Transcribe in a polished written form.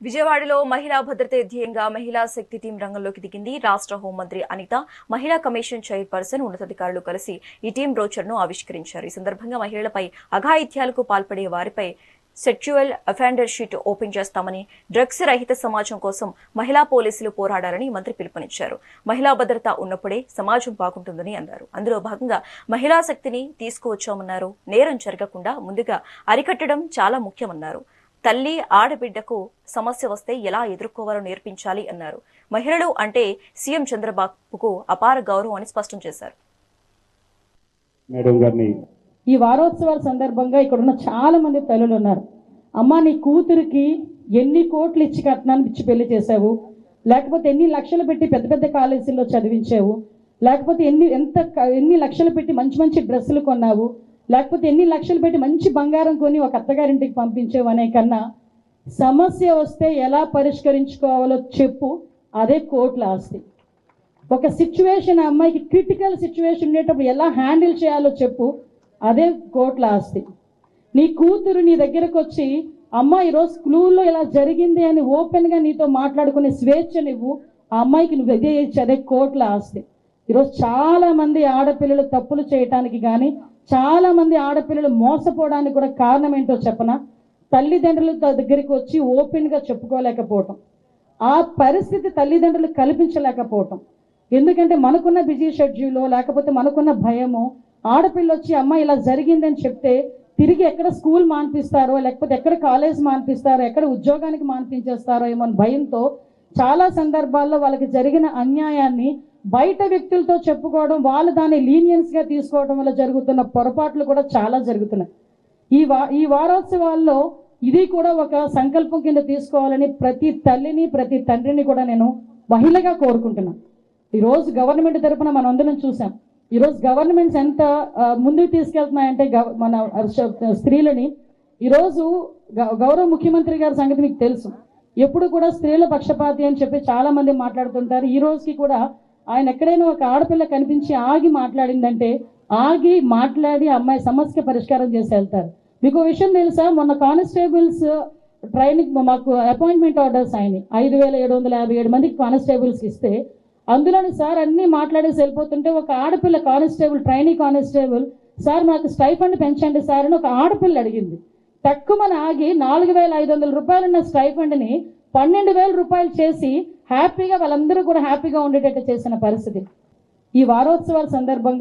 విజయవాడలో మహిళా భద్రత ధ్యేయంగా మహిళా శక్తి టీం రంగంలోకి దిగింది. రాష్ట్ర హోంమంత్రి అనిత, మహిళా కమిషన్ చైర్పర్సన్, ఉన్నతాధికారులు కలిసి ఈ టీం బ్రోచర్ను ఆవిష్కరించారు. ఈ సందర్భంగా మహిళలపై అఘాయిత్యాలకు పాల్పడే వారిపై సెక్చువల్ అఫెండర్ షీట్ ఓపెన్ చేస్తామని, డ్రగ్స్ రహిత సమాజం కోసం మహిళా పోలీసులు పోరాడాలని మంత్రి పిలుపునిచ్చారు. మహిళా భద్రత ఉన్నప్పుడే సమాజం బాగుంటుందని అన్నారు. అందులో భాగంగా మహిళా శక్తిని తీసుకువచ్చామన్నారు. నేరం జరగకుండా ముందుగా అరికట్టడం చాలా ముఖ్యమన్నారు. తల్లి ఆడబిడ్డకు సమస్య వస్తే ఎలా ఎదుర్కోవాలో నేర్పించాలి అన్నారు. మహిళలు అంటే సీఎం చంద్రబాబుకు అపార గౌరవం అని స్పష్టం చేశారు. ఈ వారోత్సవాల సందర్భంగా ఇక్కడ ఉన్న చాలా మంది తల్లులు ఉన్నారు. అమ్మ, నీ కూతురికి ఎన్ని కోట్లు ఇచ్చి కట్నాన్ని ఇచ్చి పెళ్లి చేసావు, లేకపోతే ఎన్ని లక్షలు పెట్టి పెద్ద పెద్ద కాలేజీల్లో చదివించావు, లేకపోతే ఎన్ని లక్షలు పెట్టి మంచి మంచి డ్రెస్సులు కొన్నావు, లేకపోతే ఎన్ని లక్షలు పెట్టి మంచి బంగారం కొని ఒక అత్తగారింటికి పంపించేవు అనే కన్నా సమస్య వస్తే ఎలా పరిష్కరించుకోవాలో చెప్పు, అదే కోట్ల ఆస్తి. ఒక సిచ్యువేషన్, అమ్మాయికి క్రిటికల్ సిచ్యువేషన్ ఉండేటప్పుడు ఎలా హ్యాండిల్ చేయాలో చెప్పు, అదే కోట్ల ఆస్తి. నీ కూతురు నీ దగ్గరకు వచ్చి అమ్మ ఈరోజు స్కూల్లో ఇలా జరిగింది అని ఓపెన్గా నీతో మాట్లాడుకునే స్వేచ్ఛనివ్వు, ఆ అమ్మాయికి నువ్వు ఎదే ఇచ్చి, అదే కోట్ల ఆస్తి. ఈరోజు చాలా మంది ఆడపిల్లలు తప్పులు చేయటానికి కానీ, చాలా మంది ఆడపిల్లలు మోసపోవడానికి కూడా కారణం ఏంటో చెప్పనా? తల్లిదండ్రుల దగ్గరికి వచ్చి ఓపెన్గా చెప్పుకోలేకపోవటం, ఆ పరిస్థితి తల్లిదండ్రులు కల్పించలేకపోవటం. ఎందుకంటే మనకున్న బిజీ షెడ్యూల్లో, లేకపోతే మనకున్న భయము, ఆడపిల్ల వచ్చి అమ్మ ఇలా జరిగిందని చెప్తే తిరిగి ఎక్కడ స్కూల్ మాన్పిస్తారో, లేకపోతే ఎక్కడ కాలేజ్ మాన్పిస్తారో, ఎక్కడ ఉద్యోగానికి మాన్పించేస్తారో ఏమో భయంతో చాలా సందర్భాల్లో వాళ్ళకి జరిగిన అన్యాయాన్ని బయట వ్యక్తులతో చెప్పుకోవడం, వాళ్ళు దాన్ని లీనియన్స్గా తీసుకోవడం వల్ల జరుగుతున్న పొరపాట్లు కూడా చాలా జరుగుతున్నాయి. ఈ వారోత్సవాల్లో ఇది కూడా ఒక సంకల్పం కింద తీసుకోవాలని ప్రతి తల్లిని ప్రతి తండ్రిని కూడా నేను మహిళగా కోరుకుంటున్నాను. ఈరోజు గవర్నమెంట్ తరఫున మనం అందరం చూసాం. ఈరోజు గవర్నమెంట్స్ ఎంత ముందుకు తీసుకెళ్తున్నాయంటే మన స్త్రీలని, ఈరోజు గౌరవ ముఖ్యమంత్రి గారి సంగతి మీకు తెలుసు. ఎప్పుడు కూడా స్త్రీల పక్షపాతి అని చెప్పి చాలా మంది మాట్లాడుతుంటారు. ఈ రోజుకి కూడా ఆయన ఎక్కడైనా ఒక ఆడపిల్ల కనిపించి ఆగి మాట్లాడిందంటే ఆగి మాట్లాడి అమ్మాయి సమస్య పరిష్కారం చేసి వెళ్తారు. మీకు విషయం తెలుసా, మొన్న కానిస్టేబుల్స్ ట్రైనింగ్ మాకు అపాయింట్మెంట్ ఆర్డర్స్ అయినాయి. 5,757 మందికి కానిస్టేబుల్స్ ఇస్తే అందులోని సార్ అన్నీ మాట్లాడేసి వెళ్ళిపోతుంటే ఒక ఆడపిల్ల కానిస్టేబుల్, ట్రైనింగ్ కానిస్టేబుల్, సార్ మాకు స్టైఫండ్ పెంచండి సార్ అని ఒక ఆడపిల్ల అడిగింది. తక్కువన ఆగి 4,500 రూపాయలున్న స్టైఫండ్ని 12,000 రూపాయలు చేసి హ్యాపీగా వాళ్ళందరూ కూడా హ్యాపీగా ఉండేటట్టు చేసిన పరిస్థితి. ఈ వారోత్సవాల సందర్భంగా